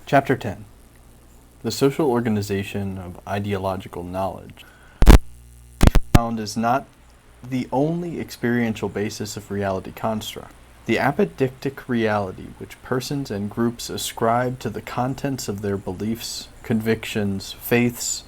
Chapter 10. The social organization of ideological knowledge found is not the only experiential basis of reality construct. The apodictic reality which persons and groups ascribe to the contents of their beliefs, convictions, faiths,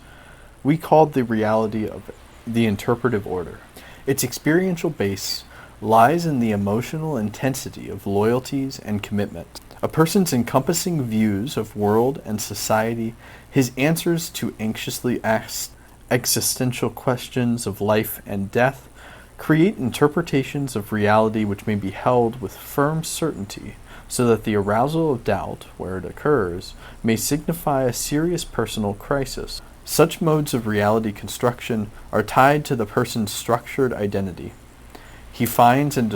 we called the reality of the interpretive order. Its experiential base lies in the emotional intensity of loyalties and commitment. A person's encompassing views of world and society, his answers to anxiously asked existential questions of life and death, create interpretations of reality which may be held with firm certainty, so that the arousal of doubt, where it occurs, may signify a serious personal crisis. Such modes of reality construction are tied to the person's structured identity. He finds and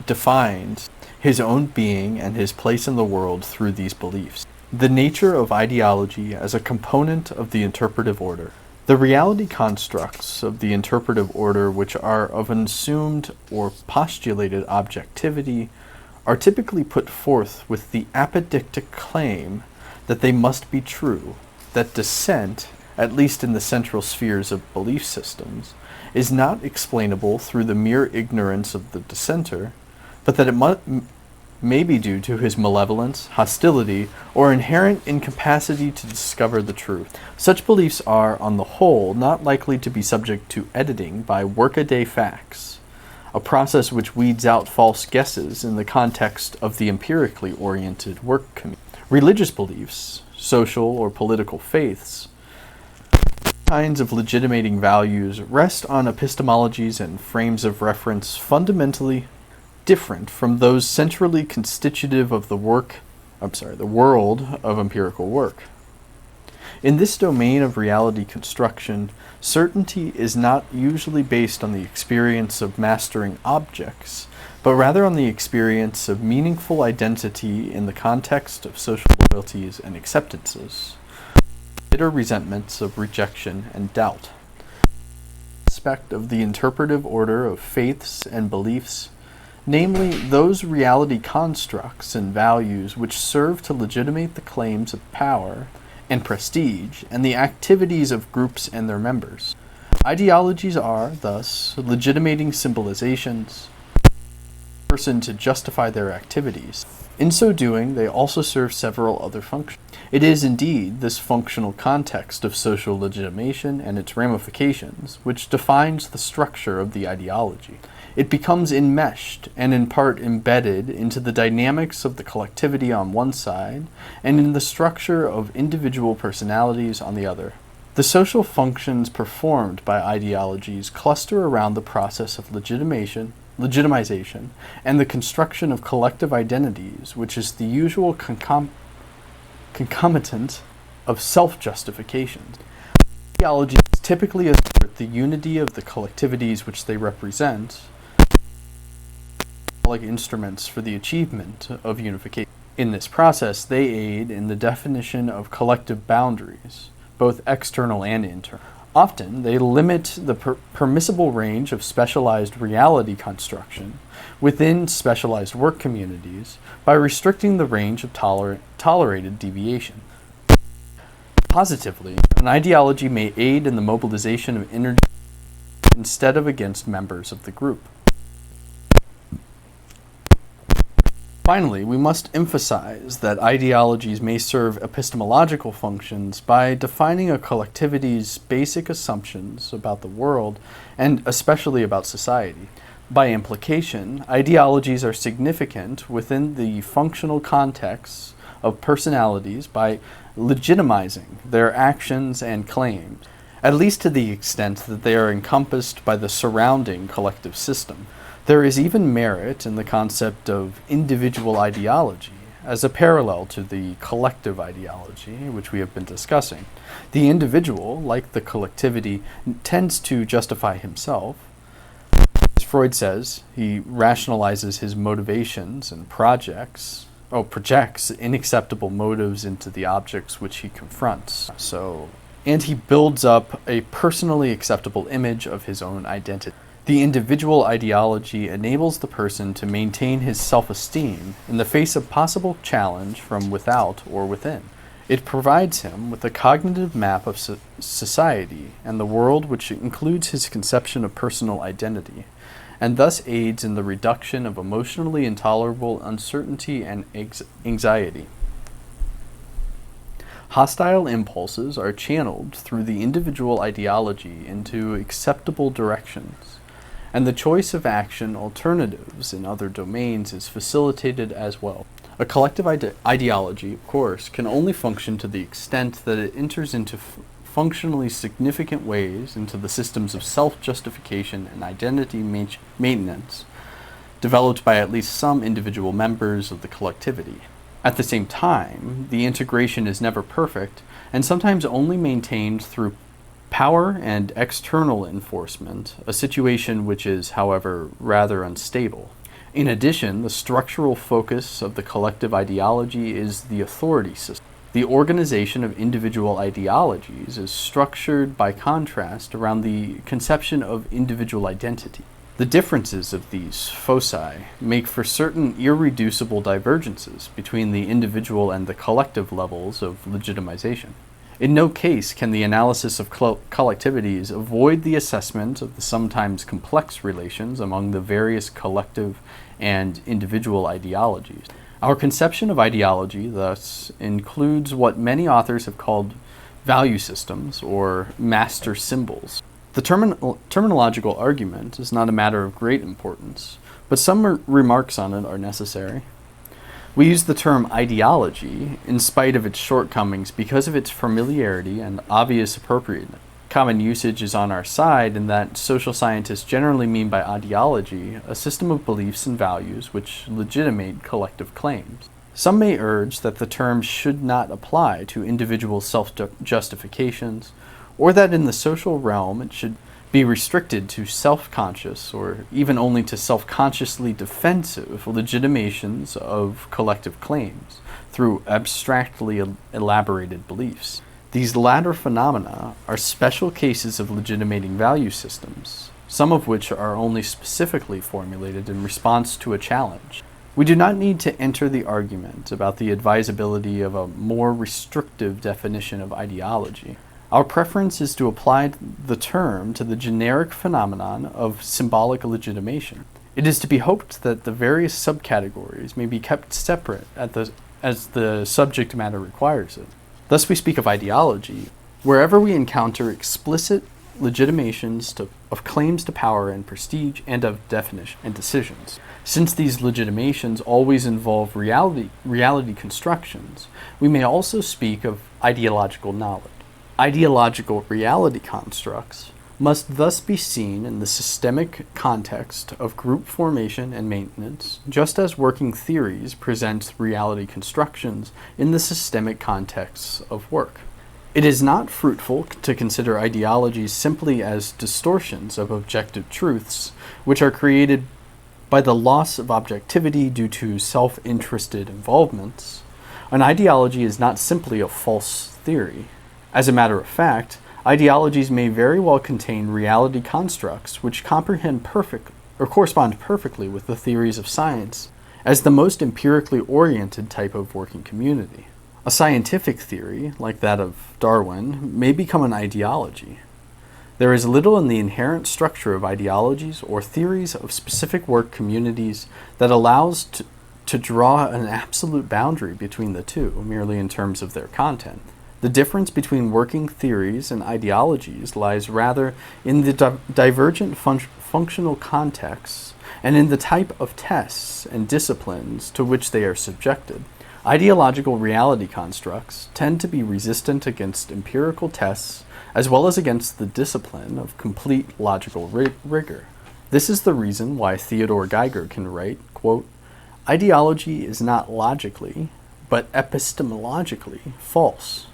defines his own being and his place in the world through these beliefs. The nature of ideology as a component of the interpretive order. The reality constructs of the interpretive order, which are of an assumed or postulated objectivity, are typically put forth with the apodictic claim that they must be true, that dissent, at least in the central spheres of belief systems, is not explainable through the mere ignorance of the dissenter, but that it may be due to his malevolence, hostility, or inherent incapacity to discover the truth. Such beliefs are, on the whole, not likely to be subject to editing by workaday facts, a process which weeds out false guesses in the context of the empirically oriented work community. Religious beliefs, social or political faiths, kinds of legitimating values rest on epistemologies and frames of reference fundamentally different from those centrally constitutive of the world of empirical work. In this domain of reality construction, certainty is not usually based on the experience of mastering objects, but rather on the experience of meaningful identity in the context of social loyalties and acceptances, bitter resentments of rejection and doubt. Aspect of the interpretive order of faiths and beliefs, namely those reality constructs and values which serve to legitimate the claims of power and prestige and the activities of groups and their members. Ideologies are, thus, legitimating symbolizations for a person to justify their activities. In so doing, they also serve several other functions. It is indeed this functional context of social legitimation and its ramifications which defines the structure of the ideology. It becomes enmeshed and in part embedded into the dynamics of the collectivity on one side and in the structure of individual personalities on the other. The social functions performed by ideologies cluster around the process of legitimization, and the construction of collective identities, which is the usual concomitant of self-justification. Ideologies typically assert the unity of the collectivities which they represent, like instruments for the achievement of unification. In this process, they aid in the definition of collective boundaries, both external and internal. Often, they limit the permissible range of specialized reality construction within specialized work communities by restricting the range of tolerated deviation. Positively, an ideology may aid in the mobilization of energy instead of against members of the group. Finally, we must emphasize that ideologies may serve epistemological functions by defining a collectivity's basic assumptions about the world and especially about society. By implication, ideologies are significant within the functional context of personalities by legitimizing their actions and claims, at least to the extent that they are encompassed by the surrounding collective system. There is even merit in the concept of individual ideology as a parallel to the collective ideology, which we have been discussing. The individual, like the collectivity, tends to justify himself. As Freud says, he rationalizes his motivations and projects unacceptable motives into the objects which he confronts. And he builds up a personally acceptable image of his own identity. The individual ideology enables the person to maintain his self-esteem in the face of possible challenge from without or within. It provides him with a cognitive map of society and the world, which includes his conception of personal identity, and thus aids in the reduction of emotionally intolerable uncertainty and anxiety. Hostile impulses are channeled through the individual ideology into acceptable directions, and the choice of action alternatives in other domains is facilitated as well. A collective ideology, of course, can only function to the extent that it enters into functionally significant ways into the systems of self-justification and identity maintenance developed by at least some individual members of the collectivity. At the same time, the integration is never perfect and sometimes only maintained through power and external enforcement, a situation which is, however, rather unstable. In addition, the structural focus of the collective ideology is the authority system. The organization of individual ideologies is structured by contrast around the conception of individual identity. The differences of these foci make for certain irreducible divergences between the individual and the collective levels of legitimization. In no case can the analysis of collectivities avoid the assessment of the sometimes complex relations among the various collective and individual ideologies. Our conception of ideology, thus, includes what many authors have called value systems or master symbols. The terminological argument is not a matter of great importance, but some remarks on it are necessary. We use the term ideology in spite of its shortcomings because of its familiarity and obvious appropriateness. Common usage is on our side in that social scientists generally mean by ideology a system of beliefs and values which legitimate collective claims. Some may urge that the term should not apply to individual self-justifications, or that in the social realm it should be restricted to self-conscious or even only to self-consciously defensive legitimations of collective claims through abstractly elaborated beliefs. These latter phenomena are special cases of legitimating value systems, some of which are only specifically formulated in response to a challenge. We do not need to enter the argument about the advisability of a more restrictive definition of ideology. Our preference is to apply the term to the generic phenomenon of symbolic legitimation. It is to be hoped that the various subcategories may be kept separate as the subject matter requires it. Thus we speak of ideology wherever we encounter explicit legitimations of claims to power and prestige and of definition and decisions. Since these legitimations always involve reality constructions, we may also speak of ideological knowledge. Ideological reality constructs must thus be seen in the systemic context of group formation and maintenance, just as working theories present reality constructions in the systemic contexts of work. It is not fruitful to consider ideologies simply as distortions of objective truths, which are created by the loss of objectivity due to self-interested involvements. An ideology is not simply a false theory. As a matter of fact, ideologies may very well contain reality constructs which correspond perfectly with the theories of science as the most empirically oriented type of working community. A scientific theory, like that of Darwin, may become an ideology. There is little in the inherent structure of ideologies or theories of specific work communities that allows to draw an absolute boundary between the two, merely in terms of their content. The difference between working theories and ideologies lies rather in the divergent functional contexts and in the type of tests and disciplines to which they are subjected. Ideological reality constructs tend to be resistant against empirical tests as well as against the discipline of complete logical rigor. This is the reason why Theodore Geiger can write, quote, "Ideology is not logically, but epistemologically false."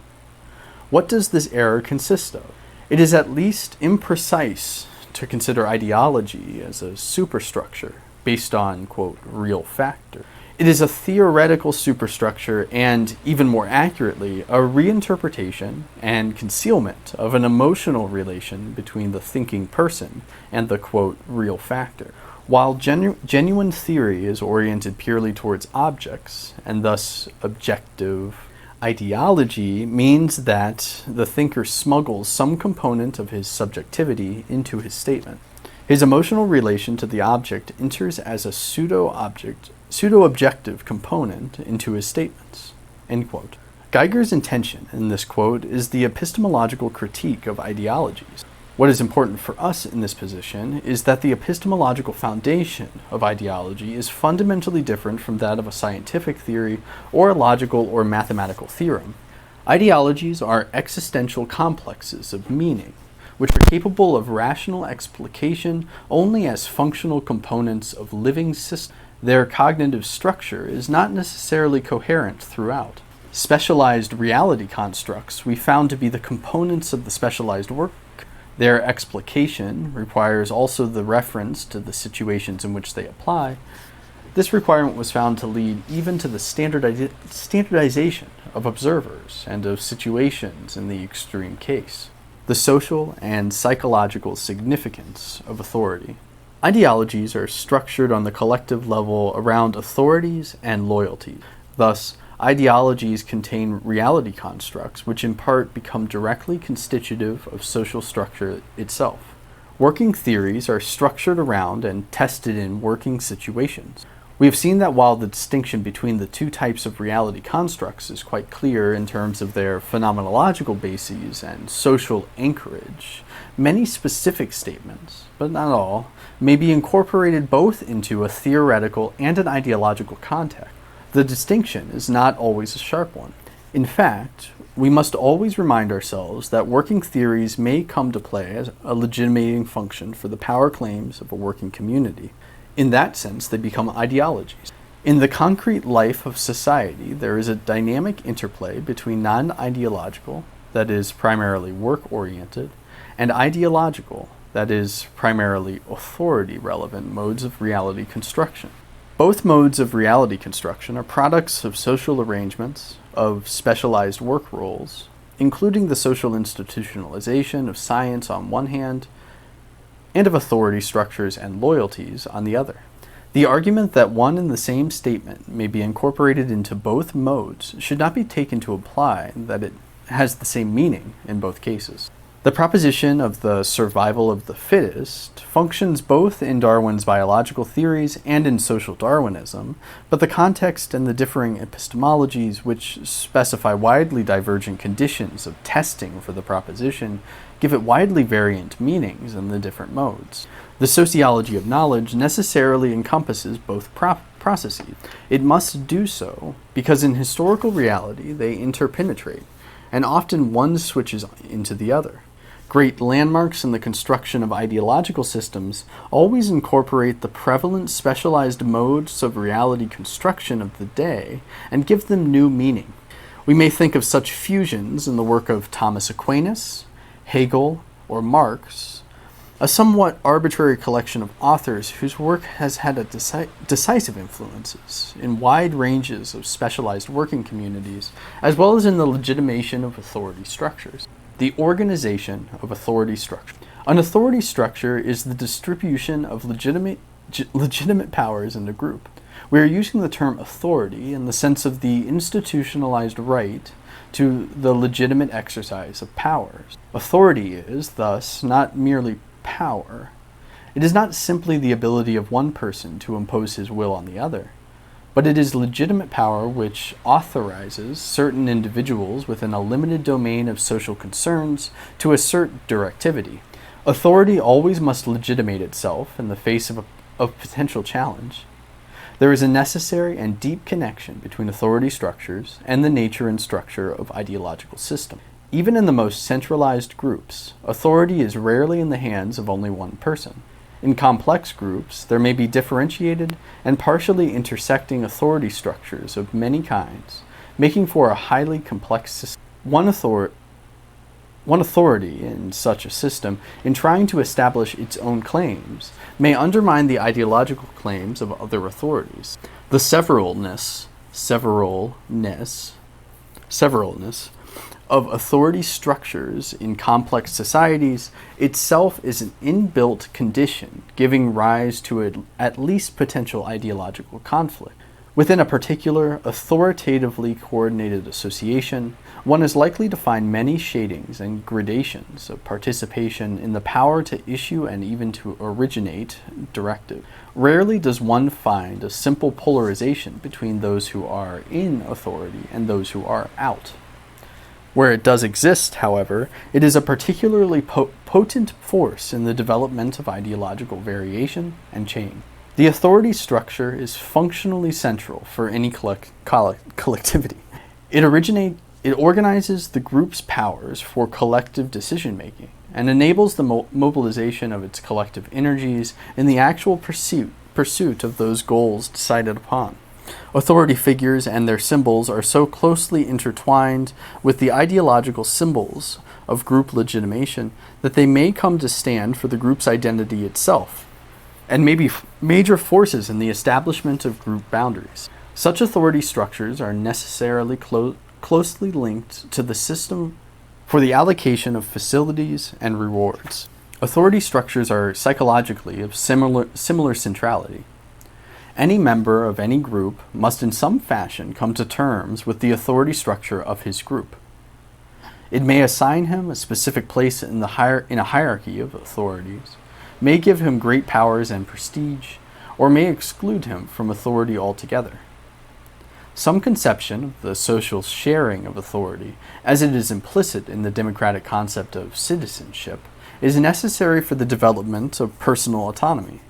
What does this error consist of? It is at least imprecise to consider ideology as a superstructure based on, quote, real factor. It is a theoretical superstructure and, even more accurately, a reinterpretation and concealment of an emotional relation between the thinking person and the, quote, real factor. While genuine theory is oriented purely towards objects, and thus objective, Ideology means that the thinker smuggles some component of his subjectivity into his statement. His emotional relation to the object enters as a pseudo-objective component into his statements. End quote. Geiger's intention in this quote is the epistemological critique of ideologies. What is important for us in this position is that the epistemological foundation of ideology is fundamentally different from that of a scientific theory or a logical or mathematical theorem. Ideologies are existential complexes of meaning, which are capable of rational explication only as functional components of living systems. Their cognitive structure is not necessarily coherent throughout. Specialized reality constructs we found to be the components of the specialized work. Their explication requires also the reference to the situations in which they apply. This requirement was found to lead even to the standardization of observers and of situations in the extreme case. The social and psychological significance of authority. Ideologies are structured on the collective level around authorities and loyalties. Thus, ideologies contain reality constructs which in part become directly constitutive of social structure itself. Working theories are structured around and tested in working situations. We have seen that while the distinction between the two types of reality constructs is quite clear in terms of their phenomenological bases and social anchorage, many specific statements, but not all, may be incorporated both into a theoretical and an ideological context. The distinction is not always a sharp one. In fact, we must always remind ourselves that working theories may come to play as a legitimating function for the power claims of a working community. In that sense, they become ideologies. In the concrete life of society, there is a dynamic interplay between non-ideological, that is primarily work-oriented, and ideological, that is primarily authority-relevant modes of reality construction. Both modes of reality construction are products of social arrangements, of specialized work roles, including the social institutionalization of science on one hand, and of authority structures and loyalties on the other. The argument that one and the same statement may be incorporated into both modes should not be taken to imply that it has the same meaning in both cases. The proposition of the survival of the fittest functions both in Darwin's biological theories and in social Darwinism, but the context and the differing epistemologies which specify widely divergent conditions of testing for the proposition give it widely variant meanings in the different modes. The sociology of knowledge necessarily encompasses both processes. It must do so because in historical reality they interpenetrate, and often one switches into the other. Great landmarks in the construction of ideological systems always incorporate the prevalent specialized modes of reality construction of the day and give them new meaning. We may think of such fusions in the work of Thomas Aquinas, Hegel, or Marx, a somewhat arbitrary collection of authors whose work has had decisive influences in wide ranges of specialized working communities, as well as in the legitimation of authority structures. The organization of authority structure. An authority structure is the distribution of legitimate powers in a group. We are using the term authority in the sense of the institutionalized right to the legitimate exercise of powers. Authority is, thus, not merely power. It is not simply the ability of one person to impose his will on the other, but it is legitimate power which authorizes certain individuals within a limited domain of social concerns to assert directivity. Authority always must legitimate itself in the face of potential challenge. There is a necessary and deep connection between authority structures and the nature and structure of ideological systems. Even in the most centralized groups, authority is rarely in the hands of only one person. In complex groups, there may be differentiated and partially intersecting authority structures of many kinds, making for a highly complex system. One authority in such a system, in trying to establish its own claims, may undermine the ideological claims of other authorities. The severalness of authority structures in complex societies itself is an inbuilt condition giving rise to at least potential ideological conflict. Within a particular, authoritatively coordinated association, one is likely to find many shadings and gradations of participation in the power to issue and even to originate directive. Rarely does one find a simple polarization between those who are in authority and those who are out. Where it does exist, however, it is a particularly potent force in the development of ideological variation and change. The authority structure is functionally central for any collectivity. It organizes the group's powers for collective decision-making and enables the mobilization of its collective energies in the actual pursuit of those goals decided upon. Authority figures and their symbols are so closely intertwined with the ideological symbols of group legitimation that they may come to stand for the group's identity itself, and may be major forces in the establishment of group boundaries. Such authority structures are necessarily closely linked to the system for the allocation of facilities and rewards. Authority structures are psychologically of similar centrality. Any member of any group must in some fashion come to terms with the authority structure of his group. It may assign him a specific place in a hierarchy of authorities, may give him great powers and prestige, or may exclude him from authority altogether. Some conception of the social sharing of authority, as it is implicit in the democratic concept of citizenship, is necessary for the development of personal autonomy,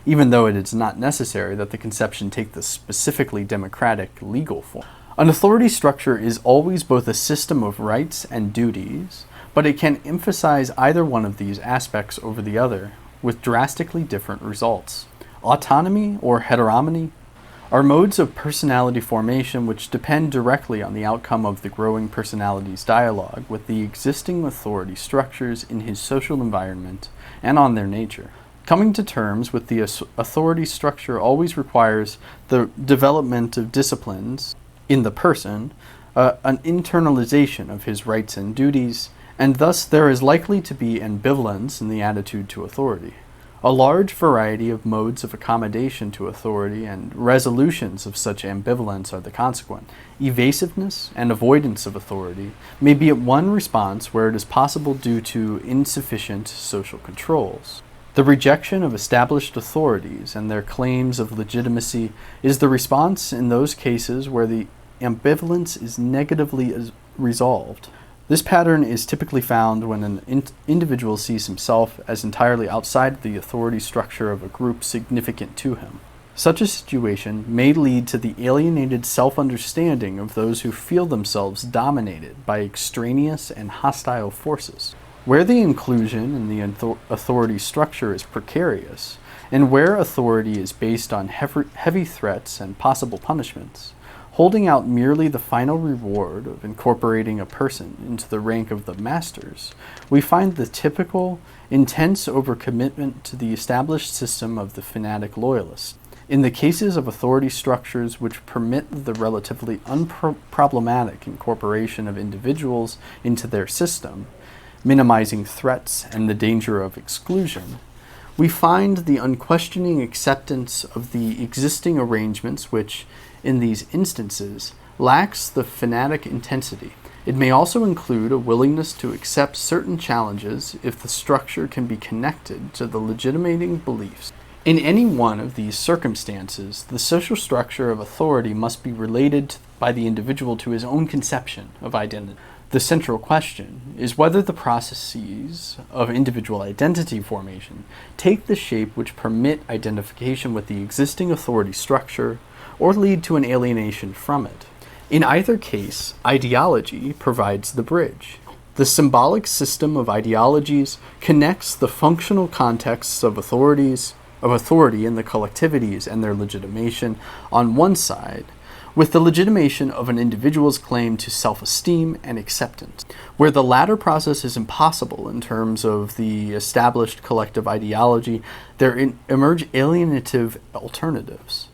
even though it is not necessary that the conception take the specifically democratic legal form. An authority structure is always both a system of rights and duties, but it can emphasize either one of these aspects over the other, with drastically different results. Autonomy or heteronomy are modes of personality formation which depend directly on the outcome of the growing personality's dialogue with the existing authority structures in his social environment and on their nature. Coming to terms with the authority structure always requires the development of disciplines in the person, an internalization of his rights and duties, and thus there is likely to be ambivalence in the attitude to authority. A large variety of modes of accommodation to authority and resolutions of such ambivalence are the consequent. Evasiveness and avoidance of authority may be at one response where it is possible due to insufficient social controls. The rejection of established authorities and their claims of legitimacy is the response in those cases where the ambivalence is negatively resolved. This pattern is typically found when an individual sees himself as entirely outside the authority structure of a group significant to him. Such a situation may lead to the alienated self-understanding of those who feel themselves dominated by extraneous and hostile forces. Where the inclusion in the authority structure is precarious, and where authority is based on heavy threats and possible punishments, holding out merely the final reward of incorporating a person into the rank of the masters, we find the typical, intense overcommitment to the established system of the fanatic loyalist. In the cases of authority structures which permit the relatively unproblematic incorporation of individuals into their system, minimizing threats and the danger of exclusion, we find the unquestioning acceptance of the existing arrangements which, in these instances, lacks the fanatic intensity. It may also include a willingness to accept certain challenges if the structure can be connected to the legitimating beliefs. In any one of these circumstances, the social structure of authority must be related by the individual to his own conception of identity. The central question is whether the processes of individual identity formation take the shape which permit identification with the existing authority structure or lead to an alienation from it. In either case, ideology provides the bridge. The symbolic system of ideologies connects the functional contexts of authority in the collectivities and their legitimation on one side, with the legitimation of an individual's claim to self-esteem and acceptance. Where the latter process is impossible in terms of the established collective ideology, there emerge alienative alternatives.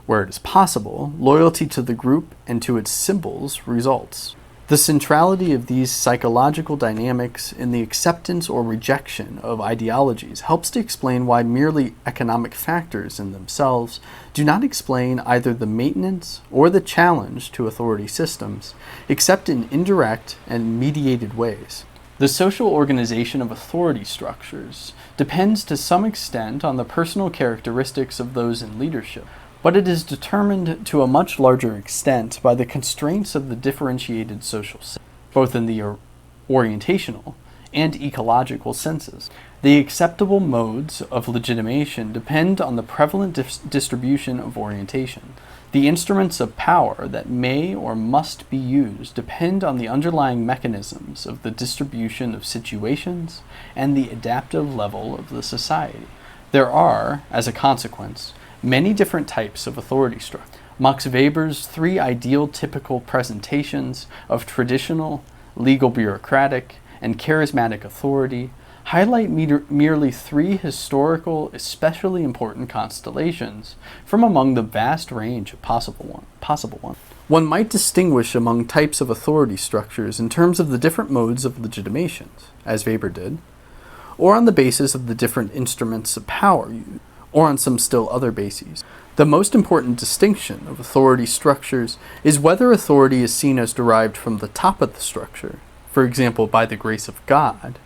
Where it is possible, loyalty to the group and to its symbols results. The centrality of these psychological dynamics in the acceptance or rejection of ideologies helps to explain why merely economic factors in themselves do not explain either the maintenance or the challenge to authority systems, except in indirect and mediated ways. The social organization of authority structures depends to some extent on the personal characteristics of those in leadership, but it is determined to a much larger extent by the constraints of the differentiated social system, both in the orientational and ecological senses. The acceptable modes of legitimation depend on the prevalent distribution of orientation. The instruments of power that may or must be used depend on the underlying mechanisms of the distribution of situations and the adaptive level of the society. There are, as a consequence, many different types of authority structure. Max Weber's three ideal typical presentations of traditional, legal bureaucratic, and charismatic authority highlight merely three historical, especially important constellations from among the vast range of possible ones. One might distinguish among types of authority structures in terms of the different modes of legitimations, as Weber did, or on the basis of the different instruments of power used, or on some still other bases. The most important distinction of authority structures is whether authority is seen as derived from the top of the structure, for example, by the grace of God,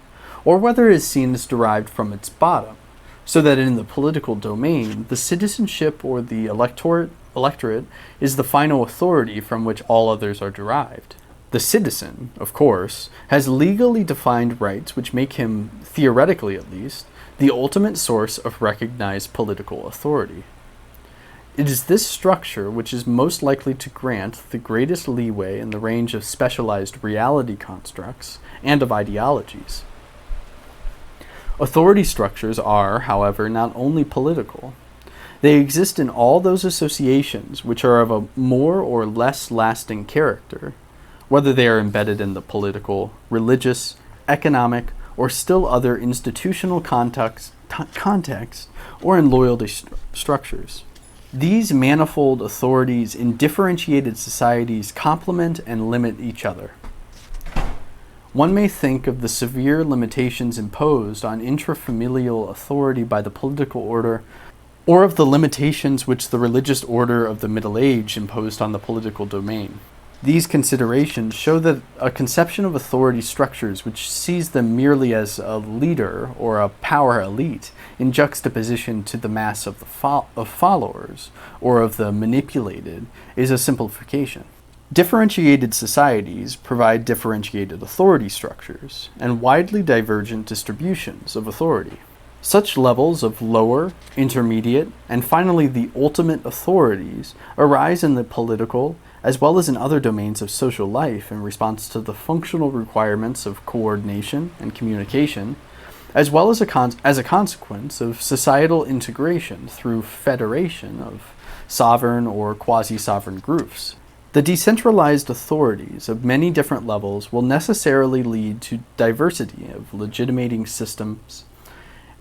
or whether it is seen as derived from its bottom, so that in the political domain, the citizenship or the electorate is the final authority from which all others are derived. The citizen, of course, has legally defined rights which make him, theoretically at least, the ultimate source of recognized political authority. It is this structure which is most likely to grant the greatest leeway in the range of specialized reality constructs and of ideologies. Authority structures are, however, not only political. They exist in all those associations which are of a more or less lasting character, whether they are embedded in the political, religious, economic, or still other institutional context, or in loyalty structures. These manifold authorities in differentiated societies complement and limit each other. One may think of the severe limitations imposed on intrafamilial authority by the political order, or of the limitations which the religious order of the Middle Age imposed on the political domain. These considerations show that a conception of authority structures which sees them merely as a leader or a power elite in juxtaposition to the mass of followers or of the manipulated is a simplification. Differentiated societies provide differentiated authority structures and widely divergent distributions of authority. Such levels of lower, intermediate, and finally the ultimate authorities arise in the political as well as in other domains of social life in response to the functional requirements of coordination and communication, as well as as a consequence of societal integration through federation of sovereign or quasi-sovereign groups. The decentralized authorities of many different levels will necessarily lead to diversity of legitimating systems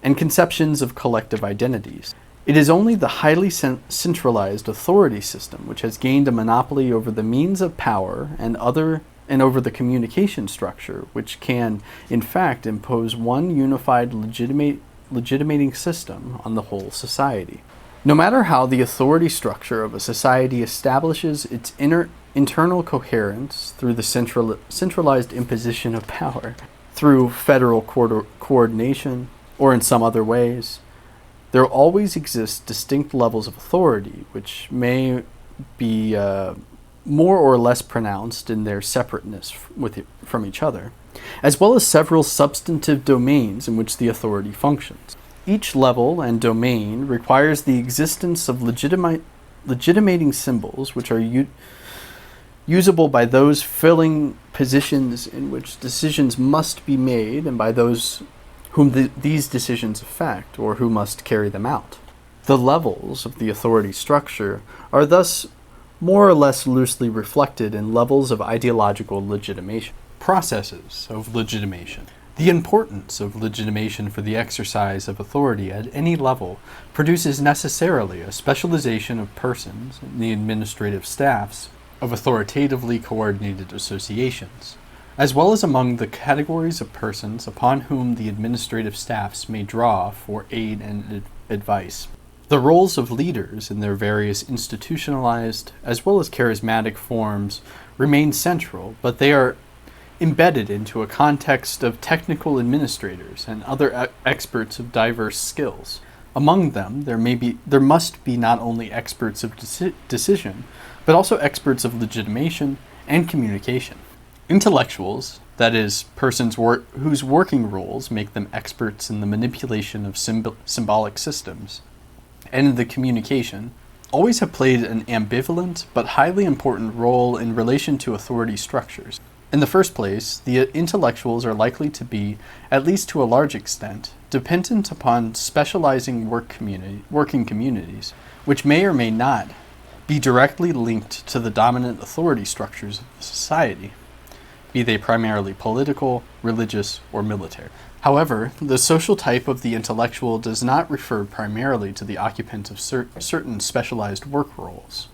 and conceptions of collective identities. It is only the highly centralized authority system which has gained a monopoly over the means of power and over the communication structure, which can, in fact, impose one unified legitimating system on the whole society. No matter how the authority structure of a society establishes its internal coherence through the centralized imposition of power, through federal coordination, or in some other ways, there always exist distinct levels of authority which may be more or less pronounced in their separateness from each other, as well as several substantive domains in which the authority functions. Each level and domain requires the existence of legitimating symbols which are usable by those filling positions in which decisions must be made and by those whom these decisions affect or who must carry them out. The levels of the authority structure are thus more or less loosely reflected in levels of ideological legitimation. Processes of legitimation. The importance of legitimation for the exercise of authority at any level produces necessarily a specialization of persons in the administrative staffs of authoritatively coordinated associations, as well as among the categories of persons upon whom the administrative staffs may draw for aid and advice. The roles of leaders in their various institutionalized as well as charismatic forms remain central, but they are embedded into a context of technical administrators and other experts of diverse skills. Among them, there must be not only experts of decision, but also experts of legitimation and communication. Intellectuals, that is, persons whose working roles make them experts in the manipulation of symbolic systems and in the communication, always have played an ambivalent but highly important role in relation to authority structures. In the first place, the intellectuals are likely to be, at least to a large extent, dependent upon specializing working communities, which may or may not be directly linked to the dominant authority structures of the society, be they primarily political, religious, or military. However, the social type of the intellectual does not refer primarily to the occupant of certain specialized work roles,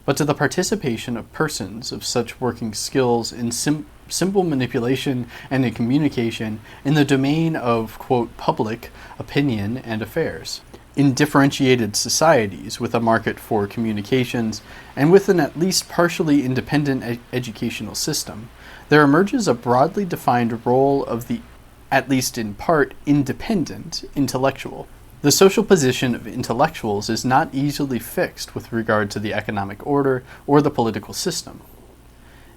but to the participation of persons of such working skills in symbol manipulation and in communication in the domain of, quote, public opinion and affairs. In differentiated societies with a market for communications and with an at least partially independent educational system, there emerges a broadly defined role of the, at least in part, independent intellectual. The social position of intellectuals is not easily fixed with regard to the economic order or the political system.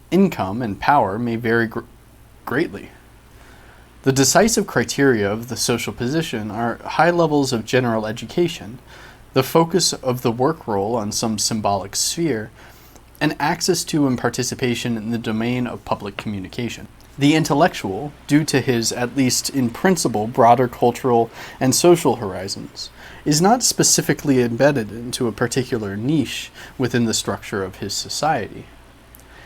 Income and power may vary greatly. The decisive criteria of the social position are high levels of general education, the focus of the work role on some symbolic sphere, and access to and participation in the domain of public communication. The intellectual, due to his, at least in principle, broader cultural and social horizons, is not specifically embedded into a particular niche within the structure of his society.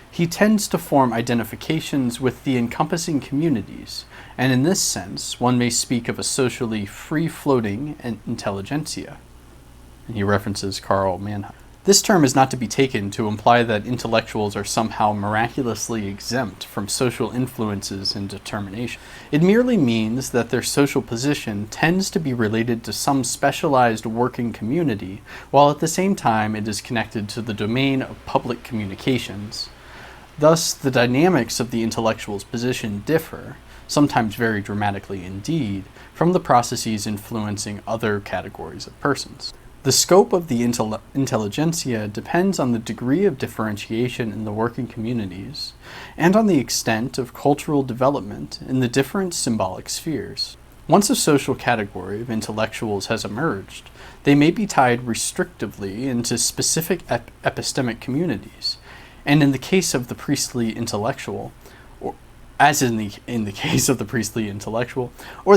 He tends to form identifications with the encompassing communities, and in this sense, one may speak of a socially free-floating intelligentsia. And he references Karl Mannheim. This term is not to be taken to imply that intellectuals are somehow miraculously exempt from social influences and determination. It merely means that their social position tends to be related to some specialized working community, while at the same time it is connected to the domain of public communications. Thus, the dynamics of the intellectual's position differ, sometimes very dramatically indeed, from the processes influencing other categories of persons. The scope of the intelligentsia depends on the degree of differentiation in the working communities and on the extent of cultural development in the different symbolic spheres. Once a social category of intellectuals has emerged, they may be tied restrictively into specific epistemic communities, and in the case of the priestly intellectual, or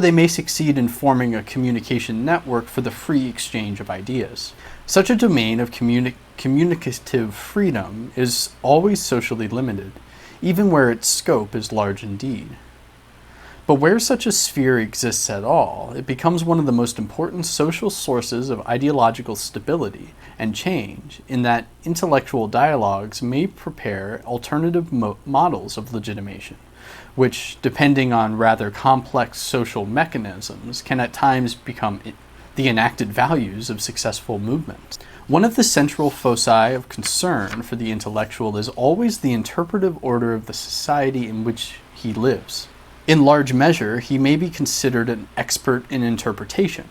they may succeed in forming a communication network for the free exchange of ideas. Such a domain of communicative freedom is always socially limited, even where its scope is large indeed. But where such a sphere exists at all, it becomes one of the most important social sources of ideological stability and change, in that intellectual dialogues may prepare alternative models of legitimation, which, depending on rather complex social mechanisms, can at times become the enacted values of successful movements. One of the central foci of concern for the intellectual is always the interpretive order of the society in which he lives. In large measure, he may be considered an expert in interpretation.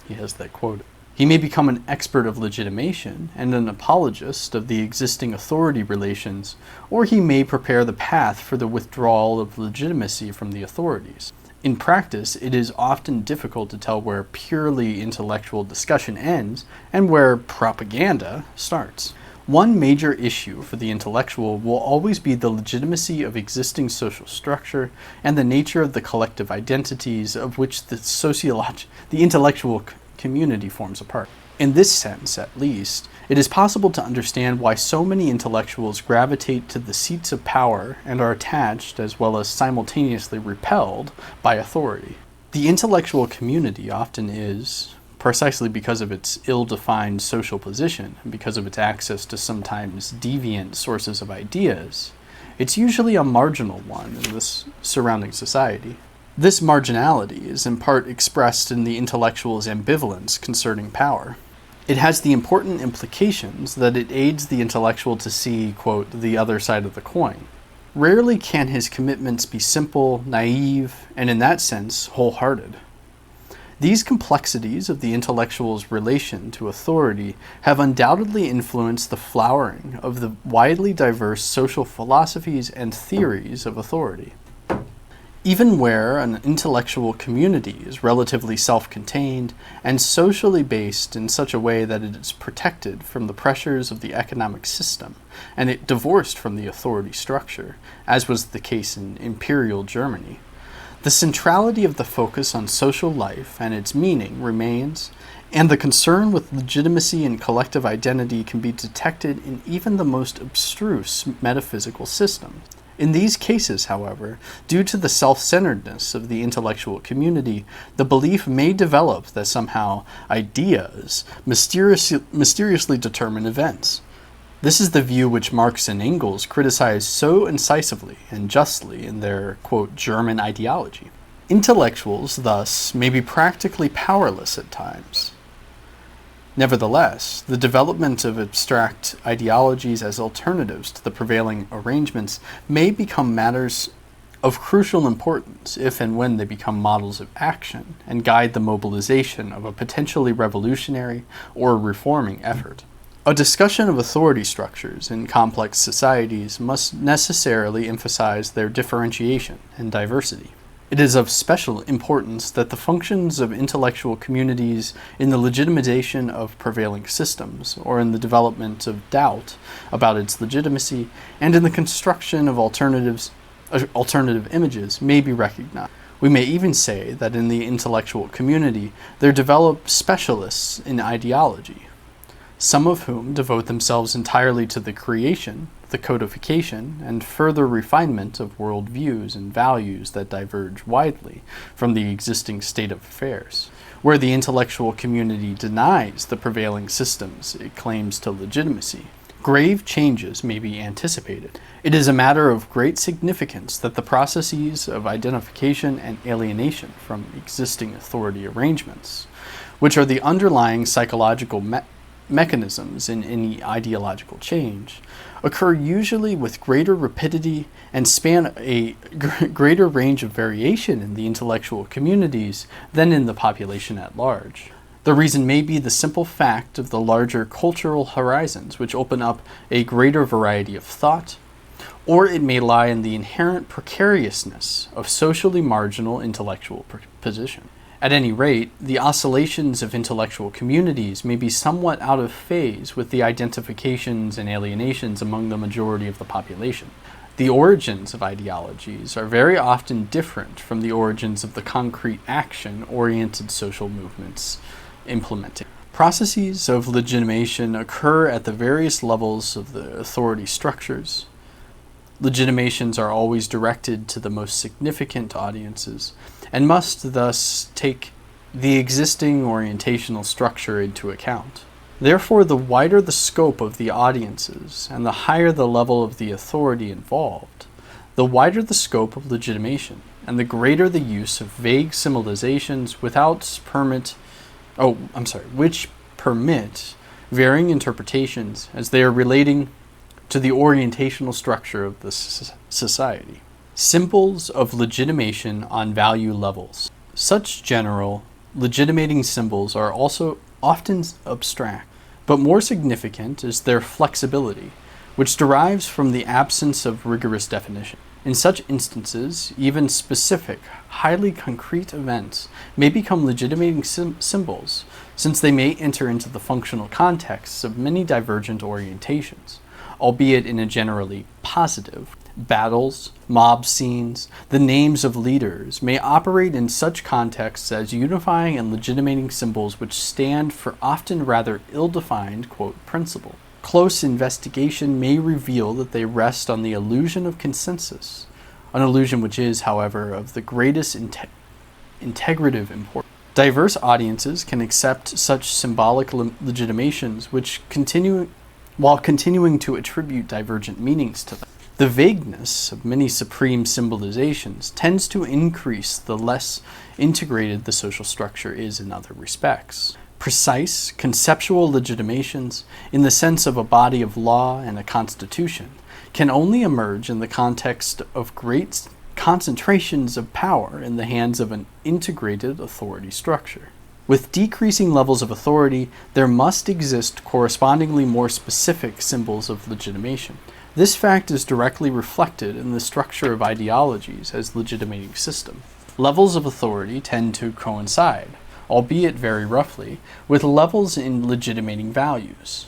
He has that quote. He may become an expert of legitimation and an apologist of the existing authority relations, or he may prepare the path for the withdrawal of legitimacy from the authorities. In practice, it is often difficult to tell where purely intellectual discussion ends and where propaganda starts. One major issue for the intellectual will always be the legitimacy of existing social structure and the nature of the collective identities of which the intellectual community forms a part. In this sense, at least, it is possible to understand why so many intellectuals gravitate to the seats of power and are attached as well as simultaneously repelled by authority. The intellectual community often is, precisely because of its ill-defined social position and because of its access to sometimes deviant sources of ideas, it's usually a marginal one in this surrounding society. This marginality is in part expressed in the intellectual's ambivalence concerning power. It has the important implications that it aids the intellectual to see, quote, the other side of the coin. Rarely can his commitments be simple, naive, and in that sense, wholehearted. These complexities of the intellectual's relation to authority have undoubtedly influenced the flowering of the widely diverse social philosophies and theories of authority. Even where an intellectual community is relatively self-contained and socially based in such a way that it is protected from the pressures of the economic system and it divorced from the authority structure, as was the case in Imperial Germany, the centrality of the focus on social life and its meaning remains, and the concern with legitimacy and collective identity can be detected in even the most abstruse metaphysical systems. In these cases, however, due to the self-centeredness of the intellectual community, the belief may develop that somehow ideas mysteriously determine events. This is the view which Marx and Engels criticize so incisively and justly in their, quote, German ideology. Intellectuals, thus, may be practically powerless at times. Nevertheless, the development of abstract ideologies as alternatives to the prevailing arrangements may become matters of crucial importance if and when they become models of action and guide the mobilization of a potentially revolutionary or reforming effort. A discussion of authority structures in complex societies must necessarily emphasize their differentiation and diversity. It is of special importance that the functions of intellectual communities in the legitimization of prevailing systems, or in the development of doubt about its legitimacy, and in the construction of alternative images may be recognized. We may even say that in the intellectual community there develop specialists in ideology, some of whom devote themselves entirely to the creation, the codification, and further refinement of worldviews and values that diverge widely from the existing state of affairs. Where the intellectual community denies the prevailing systems it claims to legitimacy, grave changes may be anticipated. It is a matter of great significance that the processes of identification and alienation from existing authority arrangements, which are the underlying psychological mechanisms in any ideological change, occur usually with greater rapidity and span a greater range of variation in the intellectual communities than in the population at large. The reason may be the simple fact of the larger cultural horizons which open up a greater variety of thought, or it may lie in the inherent precariousness of socially marginal intellectual position. At any rate, the oscillations of intellectual communities may be somewhat out of phase with the identifications and alienations among the majority of the population. The origins of ideologies are very often different from the origins of the concrete action-oriented social movements implemented. Processes of legitimation occur at the various levels of the authority structures. Legitimations are always directed to the most significant audiences, and must thus take the existing orientational structure into account. Therefore, the wider the scope of the audiences, and the higher the level of the authority involved, the wider the scope of legitimation, and the greater the use of vague symbolizations which permit varying interpretations as they are relating to the orientational structure of the society. Symbols of legitimation on value levels. Such general, legitimating symbols are also often abstract, but more significant is their flexibility, which derives from the absence of rigorous definition. In such instances, even specific, highly concrete events may become legitimating symbols, since they may enter into the functional contexts of many divergent orientations, albeit in a generally positive. Battles, mob scenes, the names of leaders may operate in such contexts as unifying and legitimating symbols which stand for often rather ill-defined, quote, principle. Close investigation may reveal that they rest on the illusion of consensus, an illusion which is, however, of the greatest integrative importance. Diverse audiences can accept such symbolic legitimations while continuing to attribute divergent meanings to them. The vagueness of many supreme symbolizations tends to increase the less integrated the social structure is in other respects. Precise, conceptual legitimations, in the sense of a body of law and a constitution, can only emerge in the context of great concentrations of power in the hands of an integrated authority structure. With decreasing levels of authority, there must exist correspondingly more specific symbols of legitimation. This fact is directly reflected in the structure of ideologies as legitimating system. Levels of authority tend to coincide, albeit very roughly, with levels in legitimating values,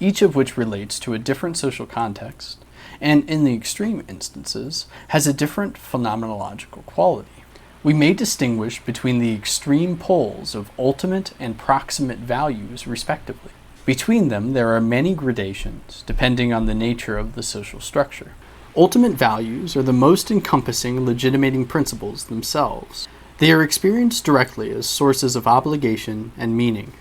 each of which relates to a different social context, and in the extreme instances, has a different phenomenological quality. We may distinguish between the extreme poles of ultimate and proximate values, respectively. Between them, there are many gradations, depending on the nature of the social structure. Ultimate values are the most encompassing legitimating principles themselves. They are experienced directly as sources of obligation and meaning,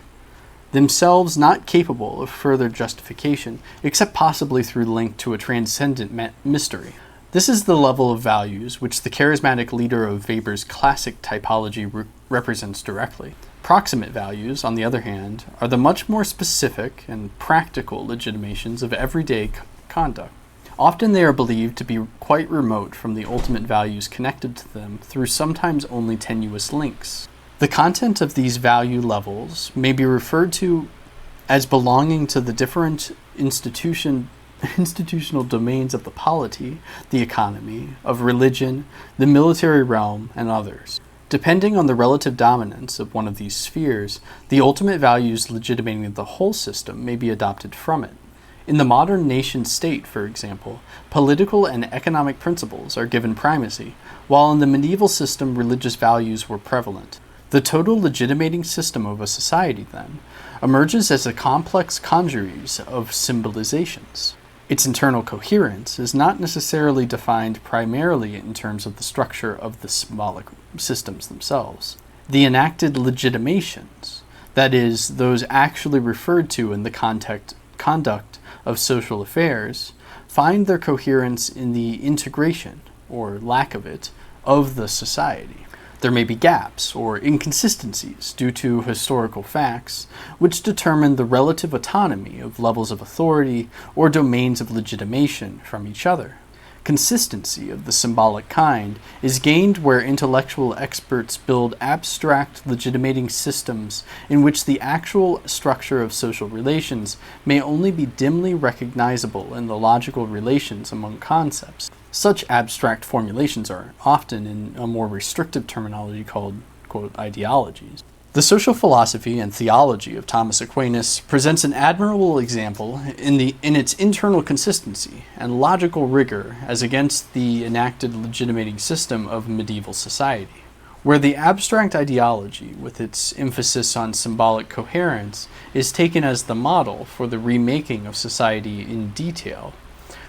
themselves not capable of further justification, except possibly through link to a transcendent mystery. This is the level of values which the charismatic leader of Weber's classic typology represents directly. Proximate values, on the other hand, are the much more specific and practical legitimations of everyday conduct. Often they are believed to be quite remote from the ultimate values connected to them through sometimes only tenuous links. The content of these value levels may be referred to as belonging to the different institutional domains of the polity, the economy, of religion, the military realm, and others. Depending on the relative dominance of one of these spheres, the ultimate values legitimating the whole system may be adopted from it. In the modern nation-state, for example, political and economic principles are given primacy, while in the medieval system religious values were prevalent. The total legitimating system of a society, then, emerges as a complex congeries of symbolizations. Its internal coherence is not necessarily defined primarily in terms of the structure of the symbolic systems themselves. The enacted legitimations, that is, those actually referred to in the conduct of social affairs, find their coherence in the integration, or lack of it, of the society. There may be gaps or inconsistencies due to historical facts which determine the relative autonomy of levels of authority or domains of legitimation from each other. Consistency of the symbolic kind is gained where intellectual experts build abstract legitimating systems in which the actual structure of social relations may only be dimly recognizable in the logical relations among concepts. Such abstract formulations are often in a more restrictive terminology called, quote, ideologies. The social philosophy and theology of Thomas Aquinas presents an admirable example in its internal consistency and logical rigor as against the enacted legitimating system of medieval society, where the abstract ideology, with its emphasis on symbolic coherence, is taken as the model for the remaking of society in detail.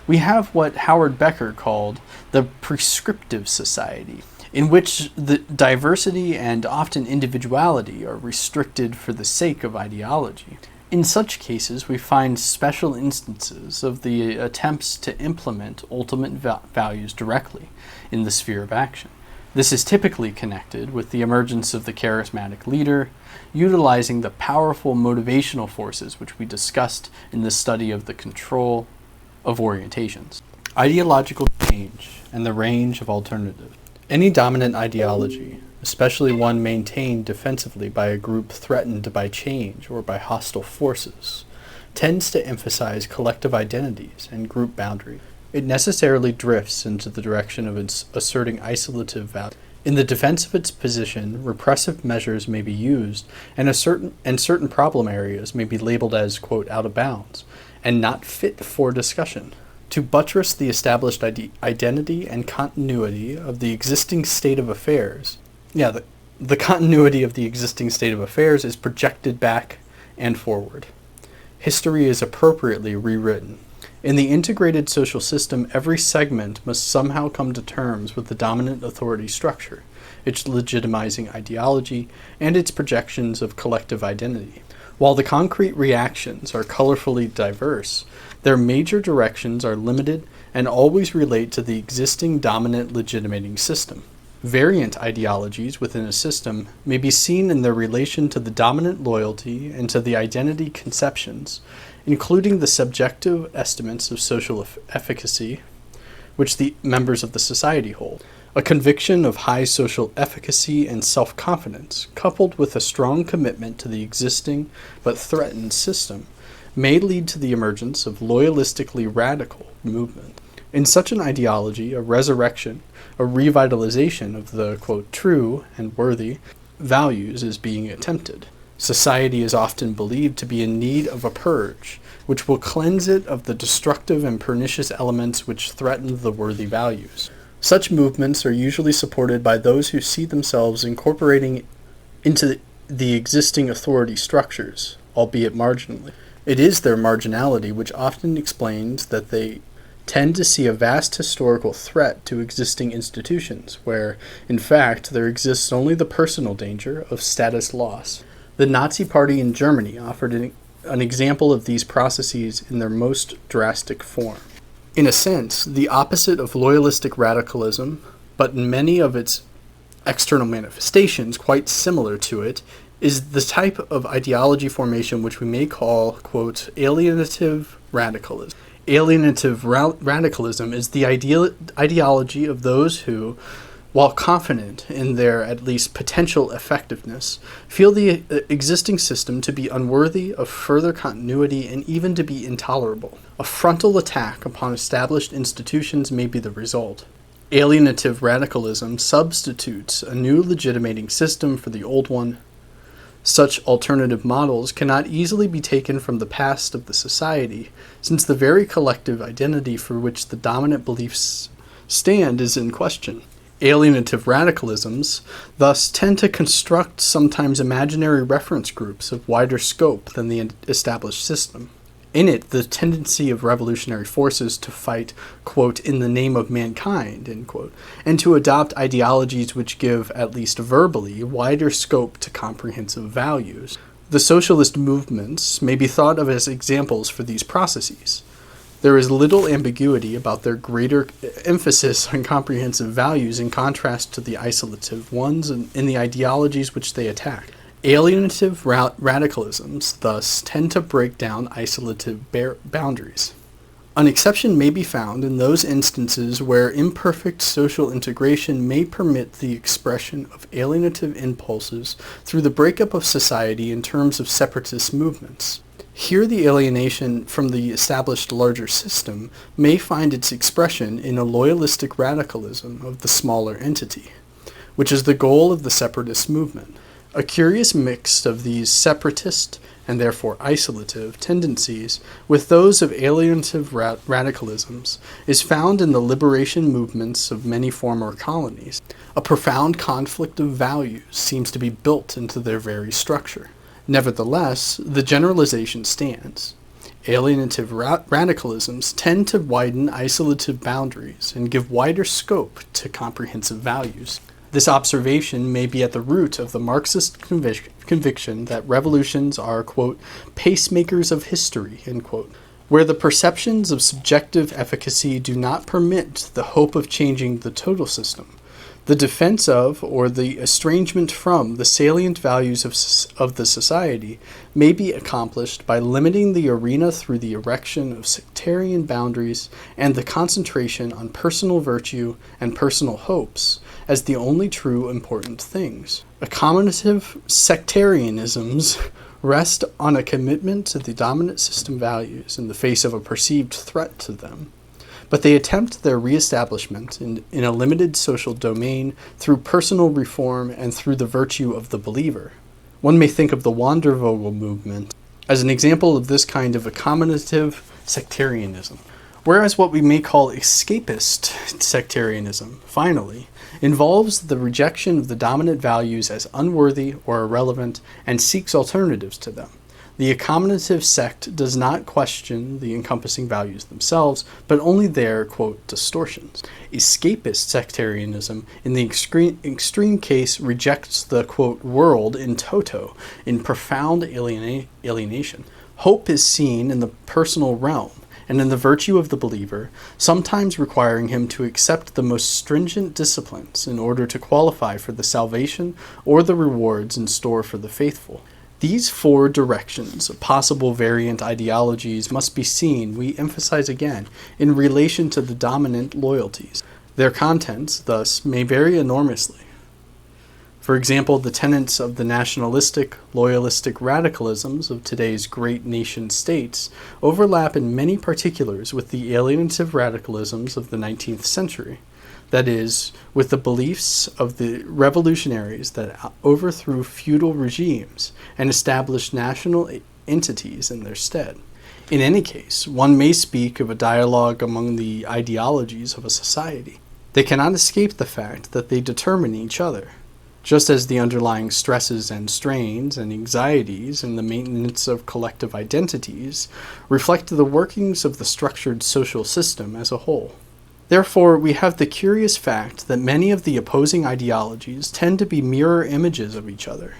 We have what Howard Becker called the Prescriptive Society, in which the diversity and often individuality are restricted for the sake of ideology. In such cases, we find special instances of the attempts to implement ultimate values directly in the sphere of action. This is typically connected with the emergence of the charismatic leader, utilizing the powerful motivational forces which we discussed in the study of the control of orientations. Ideological change and the range of alternatives. Any dominant ideology, especially one maintained defensively by a group threatened by change or by hostile forces, tends to emphasize collective identities and group boundaries. It necessarily drifts into the direction of asserting isolative values. In the defense of its position, repressive measures may be used, and certain problem areas may be labeled as, quote, out of bounds, and not fit for discussion. To buttress the established identity and continuity of the existing state of affairs. The continuity of the existing state of affairs is projected back and forward. History is appropriately rewritten. In the integrated social system, every segment must somehow come to terms with the dominant authority structure, its legitimizing ideology, and its projections of collective identity. While the concrete reactions are colorfully diverse, their major directions are limited and always relate to the existing dominant legitimating system. Variant ideologies within a system may be seen in their relation to the dominant loyalty and to the identity conceptions, including the subjective estimates of social efficacy which the members of the society hold. A conviction of high social efficacy and self-confidence, coupled with a strong commitment to the existing but threatened system, may lead to the emergence of loyalistically radical movement. In such an ideology, a resurrection, a revitalization of the, quote, true and worthy values is being attempted. Society is often believed to be in need of a purge, which will cleanse it of the destructive and pernicious elements which threaten the worthy values. Such movements are usually supported by those who see themselves incorporating into the existing authority structures, albeit marginally. It is their marginality which often explains that they tend to see a vast historical threat to existing institutions, where, in fact, there exists only the personal danger of status loss. The Nazi Party in Germany offered an example of these processes in their most drastic form. In a sense, the opposite of loyalistic radicalism, but in many of its external manifestations quite similar to it, is the type of ideology formation which we may call, quote, alienative radicalism. Alienative radicalism is the ideology of those who, while confident in their at least potential effectiveness, feel the existing system to be unworthy of further continuity and even to be intolerable. A frontal attack upon established institutions may be the result. Alienative radicalism substitutes a new legitimating system for the old one. Such alternative models cannot easily be taken from the past of the society, since the very collective identity for which the dominant beliefs stand is in question. Alienative radicalisms thus tend to construct sometimes imaginary reference groups of wider scope than the established system. In it, the tendency of revolutionary forces to fight, quote, in the name of mankind, end quote, and to adopt ideologies which give, at least verbally, wider scope to comprehensive values. The socialist movements may be thought of as examples for these processes. There is little ambiguity about their greater emphasis on comprehensive values in contrast to the isolative ones in the ideologies which they attack. Alienative radicalisms thus tend to break down isolative boundaries. An exception may be found in those instances where imperfect social integration may permit the expression of alienative impulses through the breakup of society in terms of separatist movements. Here the alienation from the established larger system may find its expression in a loyalistic radicalism of the smaller entity, which is the goal of the separatist movement. A curious mix of these separatist, and therefore isolative, tendencies with those of alienative radicalisms is found in the liberation movements of many former colonies. A profound conflict of values seems to be built into their very structure. Nevertheless, the generalization stands. Alienative radicalisms tend to widen isolative boundaries and give wider scope to comprehensive values. This observation may be at the root of the Marxist conviction that revolutions are, quote, pacemakers of history, end quote, where the perceptions of subjective efficacy do not permit the hope of changing the total system. The defense of, or the estrangement from, the salient values of the society may be accomplished by limiting the arena through the erection of sectarian boundaries and the concentration on personal virtue and personal hopes as the only true important things. Accommodative sectarianisms rest on a commitment to the dominant system values in the face of a perceived threat to them, but they attempt their reestablishment in a limited social domain through personal reform and through the virtue of the believer. One may think of the Wandervogel movement as an example of this kind of accommodative sectarianism, whereas what we may call escapist sectarianism, finally, involves the rejection of the dominant values as unworthy or irrelevant and seeks alternatives to them. The accommodative sect does not question the encompassing values themselves, but only their, quote, distortions. Escapist sectarianism, in the extreme case, rejects the, quote, world in toto, in profound alienation. Hope is seen in the personal realm, and in the virtue of the believer, sometimes requiring him to accept the most stringent disciplines in order to qualify for the salvation or the rewards in store for the faithful. These four directions of possible variant ideologies must be seen, we emphasize again, in relation to the dominant loyalties. Their contents, thus, may vary enormously. For example, the tenets of the nationalistic, loyalistic radicalisms of today's great nation states overlap in many particulars with the alienative radicalisms of the 19th century. That is, with the beliefs of the revolutionaries that overthrew feudal regimes and established national entities in their stead. In any case, one may speak of a dialogue among the ideologies of a society. They cannot escape the fact that they determine each other, just as the underlying stresses and strains and anxieties in the maintenance of collective identities reflect the workings of the structured social system as a whole. Therefore, we have the curious fact that many of the opposing ideologies tend to be mirror images of each other,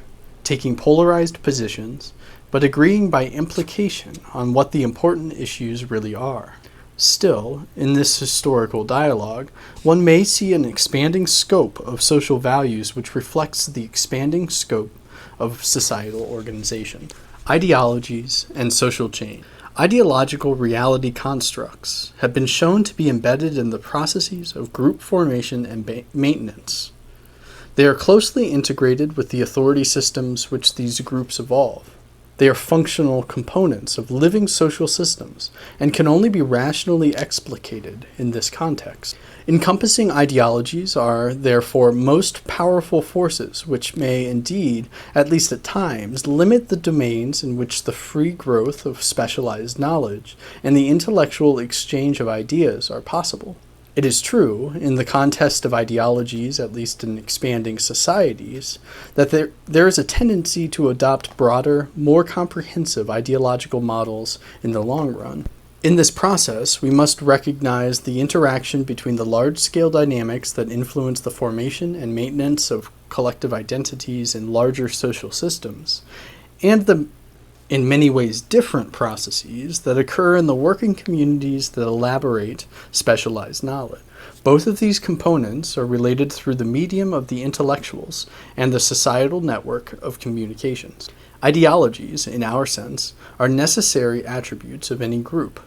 taking polarized positions, but agreeing by implication on what the important issues really are. Still, in this historical dialogue, one may see an expanding scope of social values which reflects the expanding scope of societal organization. Ideologies and social change. Ideological reality constructs have been shown to be embedded in the processes of group formation and maintenance. They are closely integrated with the authority systems which these groups evolve. They are functional components of living social systems and can only be rationally explicated in this context. Encompassing ideologies are, therefore, most powerful forces which may indeed, at least at times, limit the domains in which the free growth of specialized knowledge and the intellectual exchange of ideas are possible. It is true, in the contest of ideologies, at least in expanding societies, that there is a tendency to adopt broader, more comprehensive ideological models in the long run. In this process, we must recognize the interaction between the large-scale dynamics that influence the formation and maintenance of collective identities in larger social systems, and the in many ways different processes that occur in the working communities that elaborate specialized knowledge. Both of these components are related through the medium of the intellectuals and the societal network of communications. Ideologies, in our sense, are necessary attributes of any group.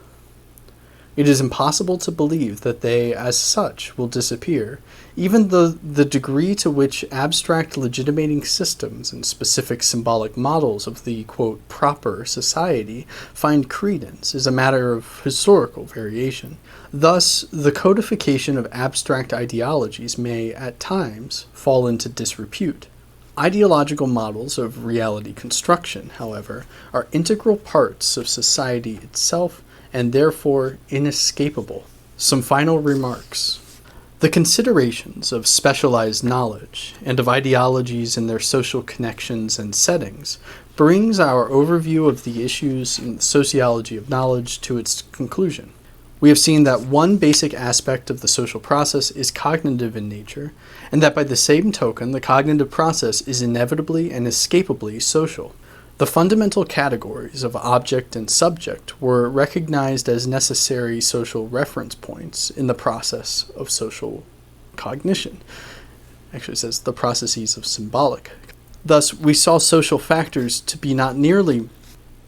It is impossible to believe that they, as such, will disappear, even though the degree to which abstract legitimating systems and specific symbolic models of the, quote, proper society find credence is a matter of historical variation. Thus, the codification of abstract ideologies may, at times, fall into disrepute. Ideological models of reality construction, however, are integral parts of society itself and therefore inescapable. Some final remarks. The considerations of specialized knowledge and of ideologies in their social connections and settings brings our overview of the issues in the sociology of knowledge to its conclusion. We have seen that one basic aspect of the social process is cognitive in nature, and that by the same token the cognitive process is inevitably and escapably social. The fundamental categories of object and subject were recognized as necessary social reference points in the process of social cognition. Actually, it says the processes of symbolic. Thus, we saw social factors to be not merely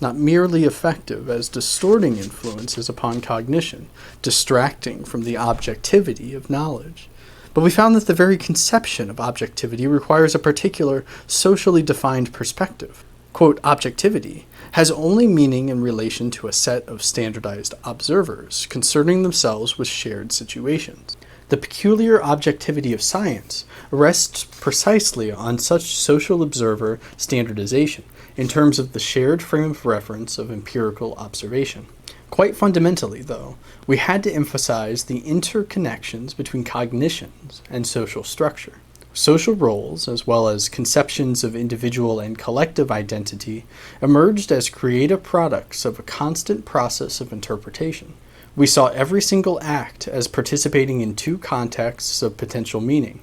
effective as distorting influences upon cognition, distracting from the objectivity of knowledge. But we found that the very conception of objectivity requires a particular socially defined perspective. Quote, objectivity has only meaning in relation to a set of standardized observers concerning themselves with shared situations. The peculiar objectivity of science rests precisely on such social observer standardization in terms of the shared frame of reference of empirical observation. Quite fundamentally, though, we had to emphasize the interconnections between cognitions and social structure. Social roles, as well as conceptions of individual and collective identity, emerged as creative products of a constant process of interpretation. We saw every single act as participating in two contexts of potential meaning,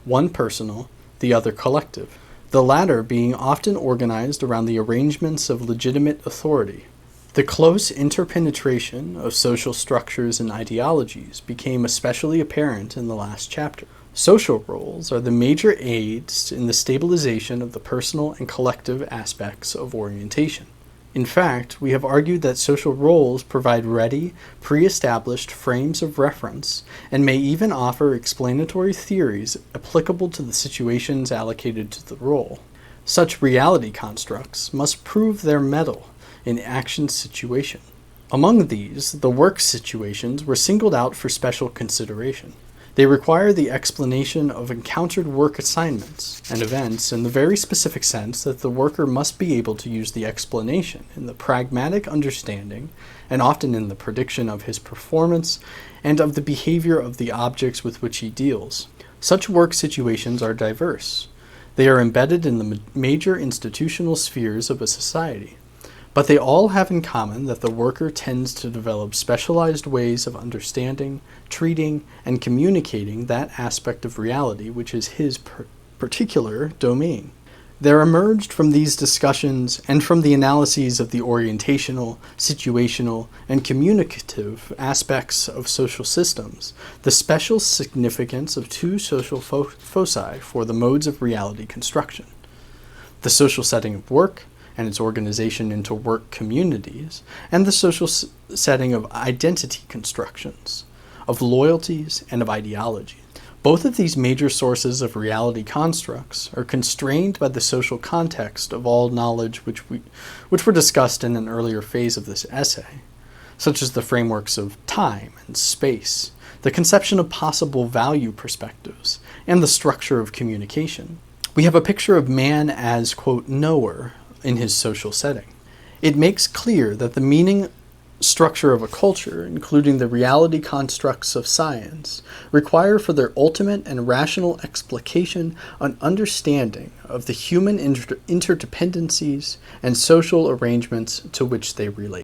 one personal, the other collective, the latter being often organized around the arrangements of legitimate authority. The close interpenetration of social structures and ideologies became especially apparent in the last chapter. Social roles are the major aids in the stabilization of the personal and collective aspects of orientation. In fact, we have argued that social roles provide ready, pre-established frames of reference and may even offer explanatory theories applicable to the situations allocated to the role. Such reality constructs must prove their mettle in action situation. Among these, the work situations were singled out for special consideration. They require the explanation of encountered work assignments and events in the very specific sense that the worker must be able to use the explanation in the pragmatic understanding and often in the prediction of his performance and of the behavior of the objects with which he deals. Such work situations are diverse. They are embedded in the major institutional spheres of a society. But they all have in common that the worker tends to develop specialized ways of understanding, treating, and communicating that aspect of reality which is his particular domain. There emerged from these discussions and from the analyses of the orientational, situational, and communicative aspects of social systems the special significance of two social foci for the modes of reality construction: the social setting of work and its organization into work communities, and the social setting of identity constructions, of loyalties, and of ideology. Both of these major sources of reality constructs are constrained by the social context of all knowledge which were discussed in an earlier phase of this essay, such as the frameworks of time and space, the conception of possible value perspectives, and the structure of communication. We have a picture of man as, quote, knower, in his social setting. It makes clear that the meaning structure of a culture, including the reality constructs of science, require for their ultimate and rational explication an understanding of the human interdependencies and social arrangements to which they relate.